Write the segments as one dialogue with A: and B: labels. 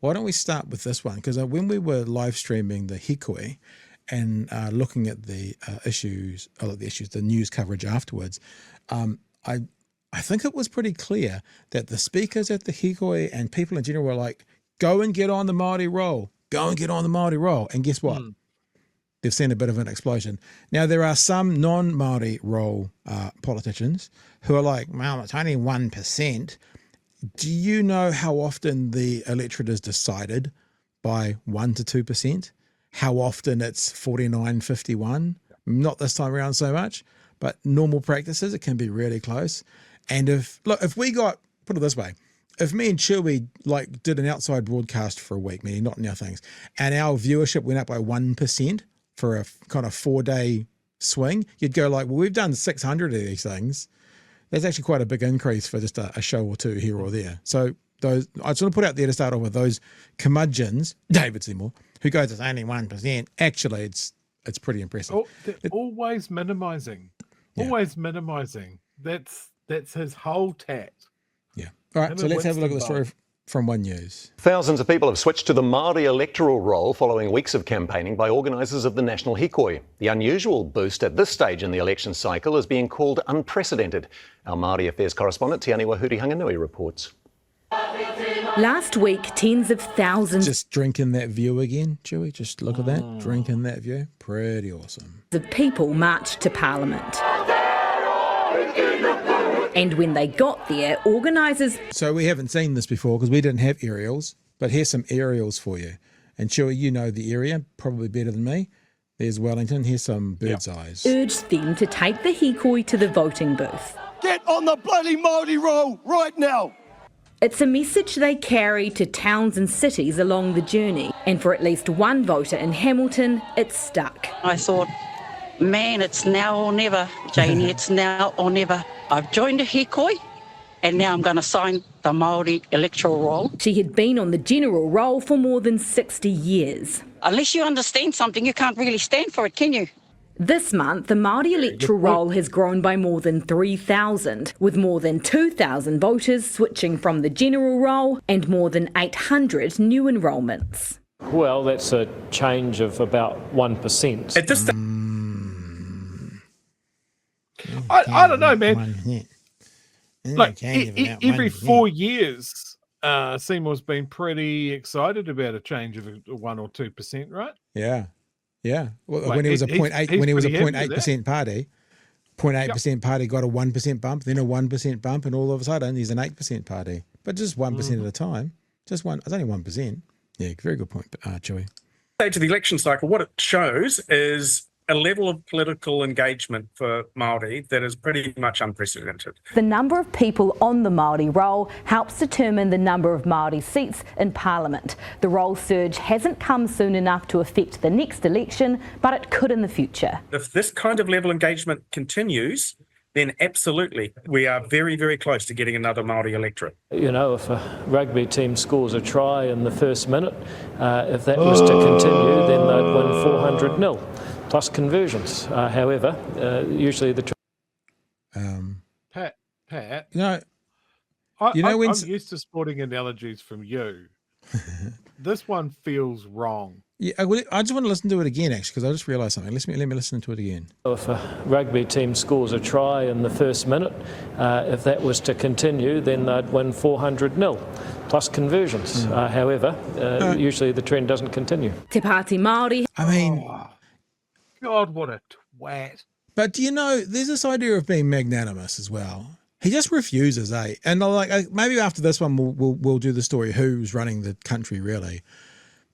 A: why don't we start with this one? Because when we were live streaming the Hikoi and looking at the the news coverage afterwards, I think it was pretty clear that the speakers at the Hikoi and people in general were like, go and get on the Māori roll. Go and get on the Māori roll. And guess what? They've seen a bit of an explosion. Now, there are some non-Māori roll politicians who are like, well, it's only 1%. Do you know how often the electorate is decided by 1 to 2%? How often it's 49-51? Not this time around so much, but normal practices, it can be really close. And if we got, put it this way, if me and Chewy like did an outside broadcast for a week, meaning not in our things, and our viewership went up by 1% for a kind of 4-day swing, you'd go like, well, we've done 600 of these things. That's actually quite a big increase for just a show or two here or there. So those, I just want to put out there to start off with those curmudgeons, David Seymour, who goes, it's only 1%. Actually, it's pretty impressive.
B: Oh, always minimising.
A: Yeah.
B: Always minimising. That's his whole tact.
A: Yeah. All right, so let's have a look at the story from One News.
C: Thousands of people have switched to the Māori electoral roll following weeks of campaigning by organisers of the National Hikoi. The unusual boost at this stage in the election cycle is being called unprecedented. Our Māori Affairs correspondent, Tiani Wahuri Hanganui, reports.
D: Last week, tens of thousands
A: Just drinking that view again, Chewy. Just look at that. Drinking that view. Pretty awesome.
D: of people marched to Parliament. And when they got there, organisers...
A: So we haven't seen this before because we didn't have aerials, but here's some aerials for you. And Chewy, you know the area probably better than me. There's Wellington. Here's some bird's eyes.
D: Urged them to take the Hikoi to the voting booth.
E: Get on the bloody Māori roll right now!
D: It's a message they carry to towns and cities along the journey. And for at least one voter in Hamilton, it's stuck.
F: I thought, man, it's now or never, Janie, it's now or never. I've joined a Hikoi and now I'm going to sign the Māori electoral roll.
D: She had been on the general roll for more than 60 years.
F: Unless you understand something, you can't really stand for it, can you?
D: This month, the Māori electoral roll has grown by more than 3,000, with more than 2,000 voters switching from the general roll and more than 800 new enrolments.
G: Well, that's a change of about 1%.
H: At this
B: I don't know, man. Like every 4 years, Seymour's been pretty excited about a change of 1 or 2%, right?
A: Yeah. Yeah. Well,
B: Like,
A: when he was a 0.8, when he was a
B: pretty happy with
A: 0.8% party, 0.8% party got a 1% bump, then a 1% bump, and all of a sudden he's an 8% party. But just 1% at a time. Just one. It's only 1%. Yeah, very good point, Chewy.
H: stage of the election cycle, what it shows is a level of political engagement for Māori that is pretty much unprecedented.
D: The number of people on the Māori roll helps determine the number of Māori seats in Parliament. The roll surge hasn't come soon enough to affect the next election, but it could in the future.
H: If this kind of level of engagement continues, then absolutely we are very, very close to getting another Māori electorate.
G: You know, if a rugby team scores a try in the first minute, if that was to continue, then they'd win 400-0. Plus conversions. However, usually the...
B: Pat,
A: No.
B: I'm used to sporting analogies from you. This one feels wrong.
A: Yeah, I just want to listen to it again, actually, because I just realised something. Let me listen to it again.
G: If a rugby team scores a try in the first minute, if that was to continue, then they'd win 400-0. Plus conversions. However, usually the trend doesn't continue.
D: Te Pāti Māori.
A: I mean...
B: God, what a twat.
A: But do you know, there's this idea of being magnanimous as well. He just refuses, eh? And maybe after this one, we'll do the story who's running the country, really.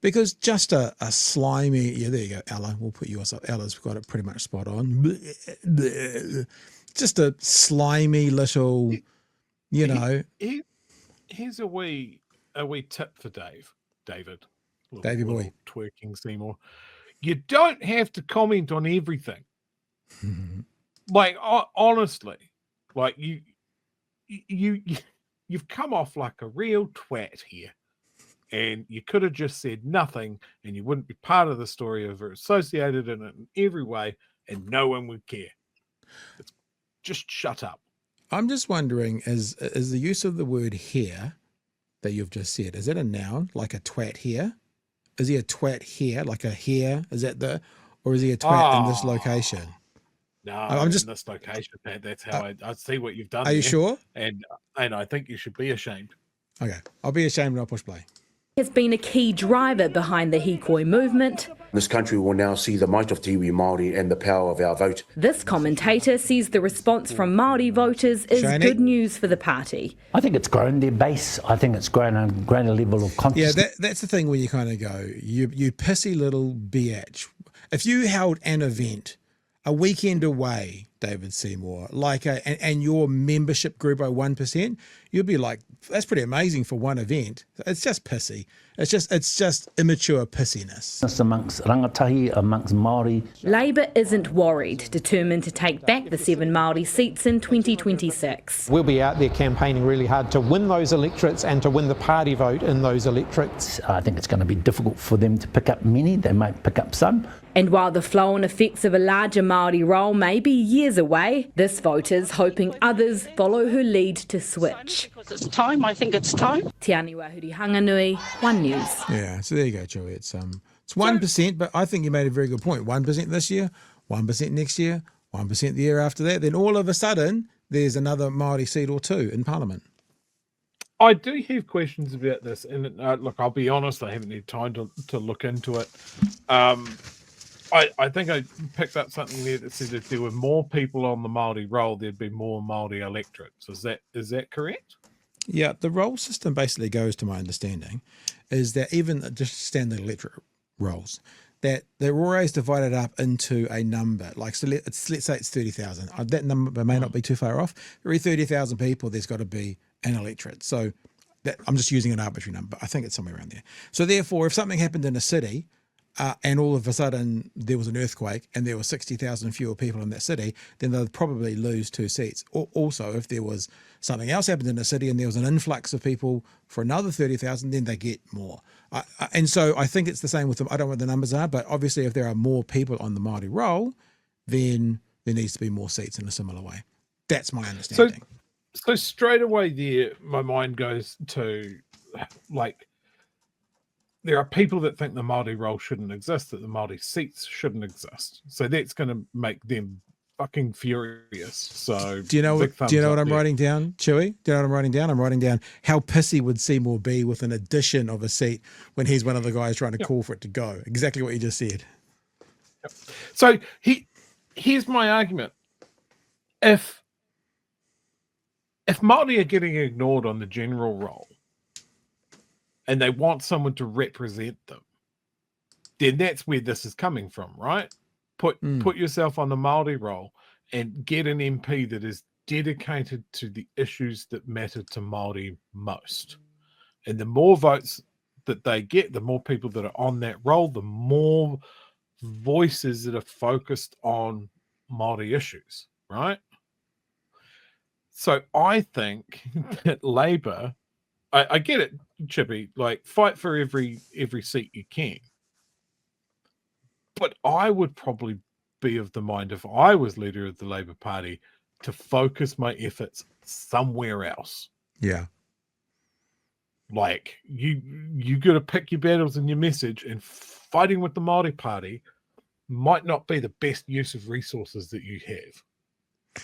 A: Because just a slimy, yeah, there you go, Ella. We'll put yours up. Ella's got it pretty much spot on. Just a slimy little, you know.
B: Here's a wee tip for David.
A: Davey boy.
B: Twerking Seymour. You don't have to comment on everything. Like, honestly, like you've come off like a real twat here. And you could have just said nothing and you wouldn't be part of the story or associated in it in every way and no one would care. Just shut up.
A: I'm just wondering, is the use of the word here that you've just said, is it a noun, like a twat here? Is he a twat here, like a here? Is that or is he a twat in this location?
B: No,
A: I'm just
B: in this location, Pat. That's how I see what you've done.
A: Are you sure?
B: And I think you should be ashamed.
A: Okay, I'll be ashamed and I'll push play.
D: Has been a key driver behind the Hikoi movement.
I: This country will now see the might of Te Iwi Māori and the power of our vote.
D: This commentator sees the response from Māori voters as good news for the party.
J: I think it's grown their base. I think it's grown a greater level of consciousness.
A: Yeah, that's the thing where you kind of go, you pissy little biatch. If you held an event a weekend away, David Seymour, like and your membership grew by 1%, you'd be like, that's pretty amazing for one event. It's just pissy. It's just immature pissiness.
J: It's amongst rangatahi, amongst Māori.
D: Labour isn't worried, determined to take back the 7 Māori seats in 2026.
K: We'll be out there campaigning really hard to win those electorates and to win the party vote in those electorates.
J: I think it's going to be difficult for them to pick up many. They might pick up some.
D: And while the flow-on effects of a larger Māori roll may be years away, this voter's hoping others follow her lead to switch.
F: It's time. I think it's time.
D: Te Aniwahuri Hanganui, One News.
A: Yeah, so there you go, Chewie. It's 1%, but I think you made a very good point. 1% this year, 1% next year, 1% the year after that. Then all of a sudden, there's another Māori seat or two in Parliament.
B: I do have questions about this, and look, I'll be honest, I haven't had time to look into it. I think I picked up something there that said if there were more people on the Māori roll, there'd be more Māori electorates. Is that correct?
A: Yeah, the roll system basically goes, to my understanding, is that even just standard electorate rolls, that they're always divided up into a number. Like, so let's say it's 30,000. That number may not be too far off. Every 30,000 people, there's got to be an electorate. So I'm just using an arbitrary number. I think it's somewhere around there. So therefore, if something happened in a city, and all of a sudden there was an earthquake and there were 60,000 fewer people in that city, then they'd probably lose 2 seats. Also, if there was something else happened in the city and there was an influx of people for another 30,000, then they get more. And so I think it's the same with them. I don't know what the numbers are, but obviously if there are more people on the Māori roll, then there needs to be more seats in a similar way. That's my understanding.
B: So straight away there, my mind goes to, like, there are people that think the Māori roll shouldn't exist, that the Māori seats shouldn't exist. So that's going to make them fucking furious. So
A: do you know what I'm writing down, Chewie? Do you know what I'm writing down? I'm writing down how pissy would Seymour be with an addition of a seat when he's one of the guys trying to call for it to go. Exactly what you just said.
B: Yep. So here's my argument. If Māori are getting ignored on the general roll, and they want someone to represent them, then that's where this is coming from, right? Put yourself on the Māori roll and get an MP that is dedicated to the issues that matter to Māori most. And the more votes that they get, the more people that are on that roll, the more voices that are focused on Māori issues, right? So I think that Labour, I get it, Chippy, like, fight for every seat you can. But I would probably be of the mind, if I was leader of the Labour Party, to focus my efforts somewhere else.
A: Yeah.
B: Like, you got to pick your battles and your message, and fighting with the Māori Party might not be the best use of resources that you have.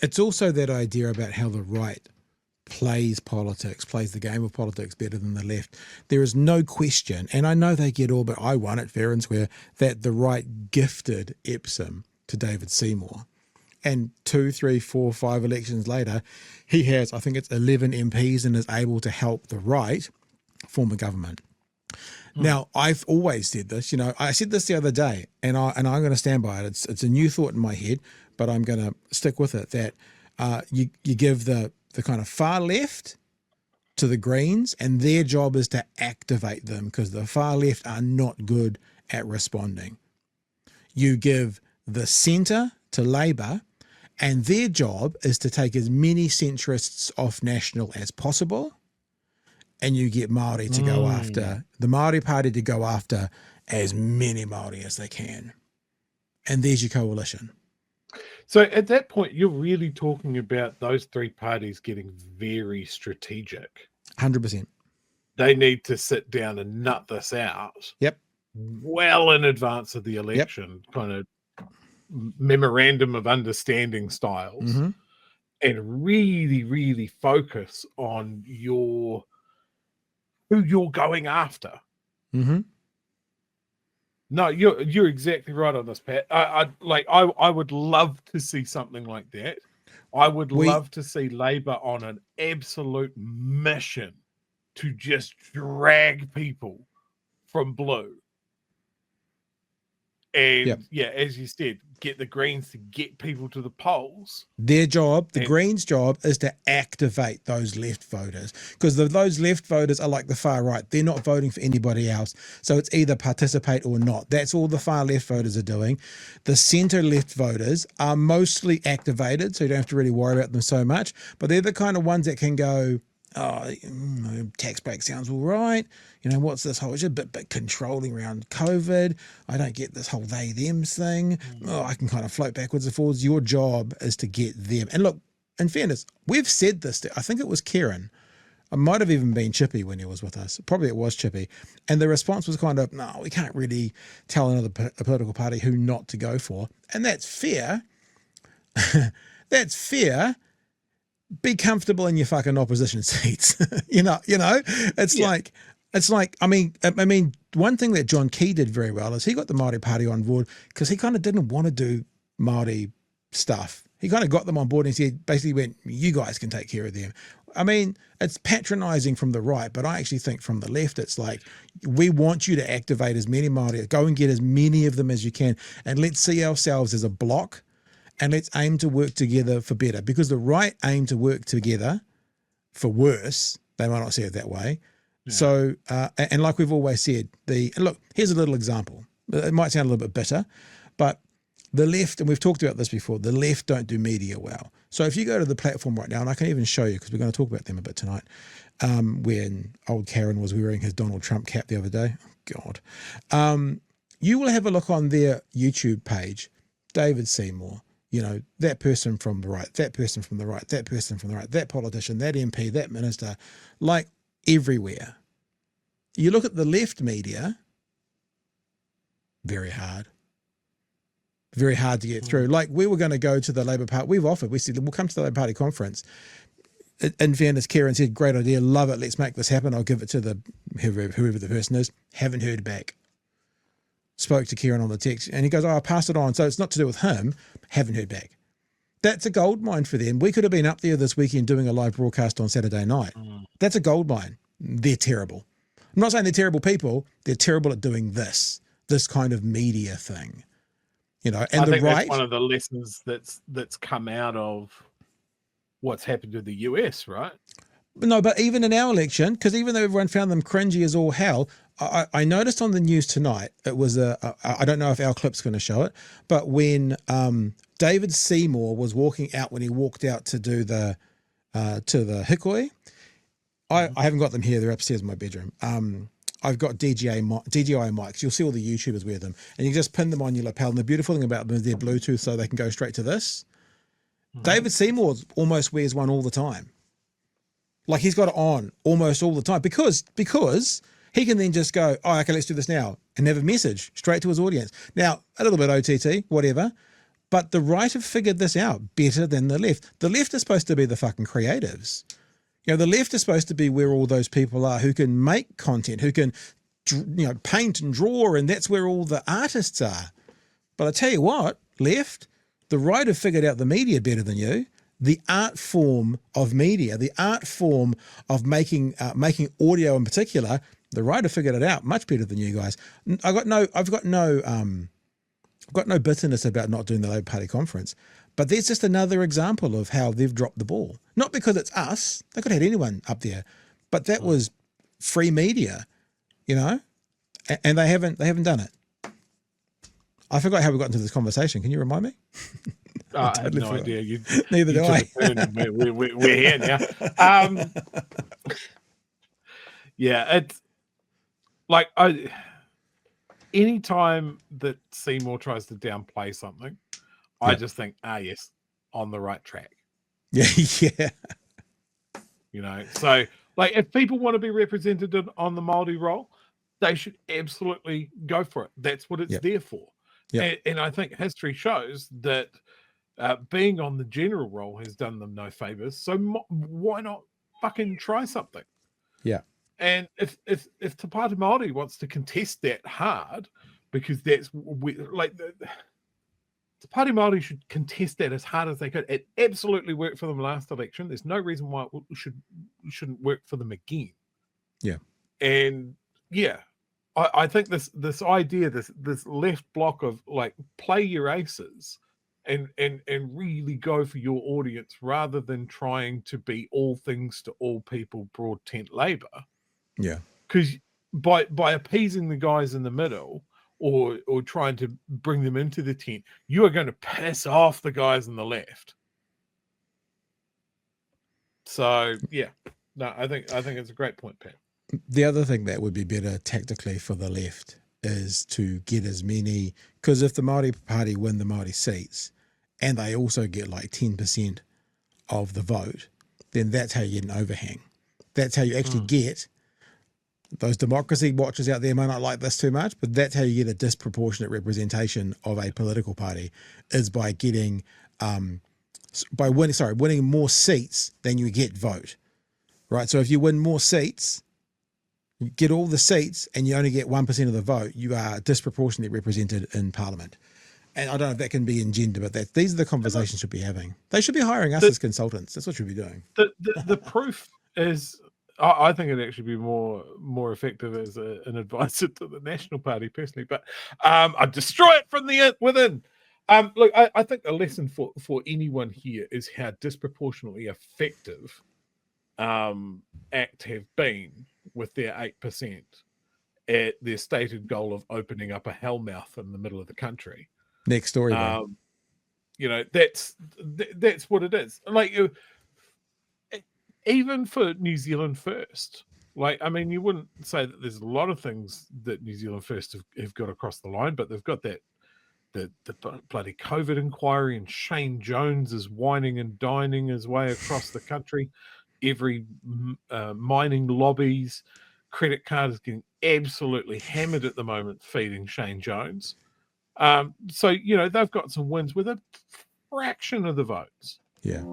A: It's also that idea about how the right plays the game of politics better than the left. There is no question, and I know they get all, but I won it fair and square, that the right gifted Epsom to David Seymour. And 2, 3, 4, 5 elections later, he has, I think it's 11 MPs and is able to help the right form a government. Now, I've always said this, I said this the other day, and I'm going to stand by it. It's a new thought in my head, but I'm going to stick with it, that you give the kind of far left to the Greens, and their job is to activate them, because the far left are not good at responding. You give the centre to Labour, and their job is to take as many centrists off National as possible, and you get Māori to go after, the Māori Party to go after as many Māori as they can. And there's your coalition.
B: So at that point, you're really talking about those three parties getting very strategic.
A: 100%.
B: they need to sit down and nut this out.
A: Yep.
B: Well in advance of the election, kind of memorandum of understanding styles, and really, really focus on who you're going after. No, you're exactly right on this, Pat. I would love to see something like that. I would love to see Labor on an absolute mission to just drag people from blue. And as you said, get the Greens to get people to the polls.
A: Their job, the Greens' job, is to activate those left voters, because those left voters are like the far right. They're not voting for anybody else. So it's either participate or not. That's all the far left voters are doing. The centre left voters are mostly activated, so you don't have to really worry about them so much. But they're the kind of ones that can go, tax break sounds all right. What's this whole issue? But controlling around COVID. I don't get this whole they-thems thing. I can kind of float backwards and forwards. Your job is to get them. And look, in fairness, we've said this. I think it was Kieran. It might have even been Chippy when he was with us. Probably it was Chippy. And the response was kind of, no, we can't really tell another political party who not to go for. And that's fair. That's fair. Be comfortable in your fucking opposition seats. It's like, I mean, one thing that John Key did very well is he got the Māori Party on board because he kind of didn't want to do Māori stuff. He kind of got them on board and he basically went, you guys can take care of them. I mean, it's patronizing from the right, but I actually think from the left, it's like, we want you to activate as many Māori, go and get as many of them as you can. And let's see ourselves as a block. And let's aim to work together for better, because the right aim to work together for worse. They might not see it that way. Yeah. So, and like we've always said, look, here's a little example. It might sound a little bit bitter, but the left, and we've talked about this before, the left don't do media well. So if you go to the platform right now, and I can even show you, because we're going to talk about them a bit tonight, when old Karen was wearing his Donald Trump cap the other day. Oh, God. You will have a look on their YouTube page, David Seymour. That person from the right, that person from the right, that person from the right, that politician, that MP, that minister, like everywhere. You look at the left media, very hard to get through. Like, we were going to go to the Labor Party. We said, we'll come to the Labor Party conference. In fairness, Karen said, great idea, love it, let's make this happen. I'll give it to whoever the person is. Haven't heard back. Spoke to Kieran on the text and he goes, I'll pass it on. So it's not to do with him. Haven't heard back. That's a gold mine for them. We could have been up there this weekend doing a live broadcast on Saturday night. That's a gold mine. They're terrible. I'm not saying they're terrible people. They're terrible at doing this kind of media thing. And I think that's
B: one of the lessons that's come out of what's happened to the US, right?
A: No, but even in our election, because even though everyone found them cringy as all hell, I noticed on the news tonight, it was I don't know if our clip's going to show it, but when David Seymour was walking out, when he walked out to do to the Hikoi, I haven't got them here, they're upstairs in my bedroom. I've got DJI mics. You'll see all the YouTubers wear them, and you just pin them on your lapel. And the beautiful thing about them is they're Bluetooth, so they can go straight to this. David Seymour almost wears one all the time. Like, he's got it on almost all the time because he can then just go, oh, okay, let's do this now, and have a message straight to his audience. Now, a little bit OTT, whatever, but the right have figured this out better than the left. The left is supposed to be the fucking creatives. The left is supposed to be where all those people are who can make content, who can, paint and draw, and that's where all the artists are. But I tell you what, left, the right have figured out the media better than you. The art form of media, the art form of making audio in particular, the right have figured it out much better than you guys. I've got no bitterness about not doing the Labour Party conference, but there's just another example of how they've dropped the ball. Not because it's us; they could have had anyone up there, but that was free media, and they haven't done it. I forgot how we got into this conversation. Can you remind me?
B: I have no idea.
A: Neither do I.
B: We're here now. Yeah, it's like anytime that Seymour tries to downplay something, I just think, yes, on the right track.
A: Yeah.
B: So Like, if people want to be represented on the Māori roll, they should absolutely go for it. That's what it's there for. And I think history shows that being on the general roll has done them no favors. So why not fucking try something?
A: Yeah.
B: And if Te Pāti Māori wants to contest that hard, because that's like the Te Pāti Māori should contest that as hard as they could. It absolutely worked for them last election. There's no reason why it shouldn't work for them again.
A: Yeah.
B: And yeah, I think this idea, this left block of like play your aces and really go for your audience rather than trying to be all things to all people, broad tent Labour.
A: Yeah.
B: Because by appeasing the guys in the middle or trying to bring them into the tent, you are going to piss off the guys on the left. So yeah, no, I think it's a great point, Pat.
A: The other thing that would be better tactically for the left is to get as many, because if the Māori Party win the Māori seats and they also get like 10% of the vote, then that's how you get an overhang. That's how you actually get those democracy watchers out there. May not like this too much, but that's how you get a disproportionate representation of a political party, is by getting winning more seats than you get vote, right? So if you win more seats, you get all the seats and you only get 1% of the vote, you are disproportionately represented in Parliament. And I don't know if that can be engendered, but these are the conversations should be having. They should be hiring us as consultants. That's what should be doing.
B: The proof is, I think it'd actually be more effective as an advisor to the National Party personally, but I'd destroy it from the within. Look, I think a lesson for anyone here is how disproportionately effective ACT have been with their 8% at their stated goal of opening up a hellmouth in the middle of the country.
A: Next story.
B: You know, that's what it is. Like, even for New Zealand First, like, I mean, you wouldn't say that there's a lot of things that New Zealand First have got across the line, but they've got that the bloody COVID inquiry, and Shane Jones is whining and dining his way across the country. Every mining lobby's credit card is getting absolutely hammered at the moment, feeding Shane Jones. So, you know, they've got some wins with a fraction of the votes.
A: Yeah.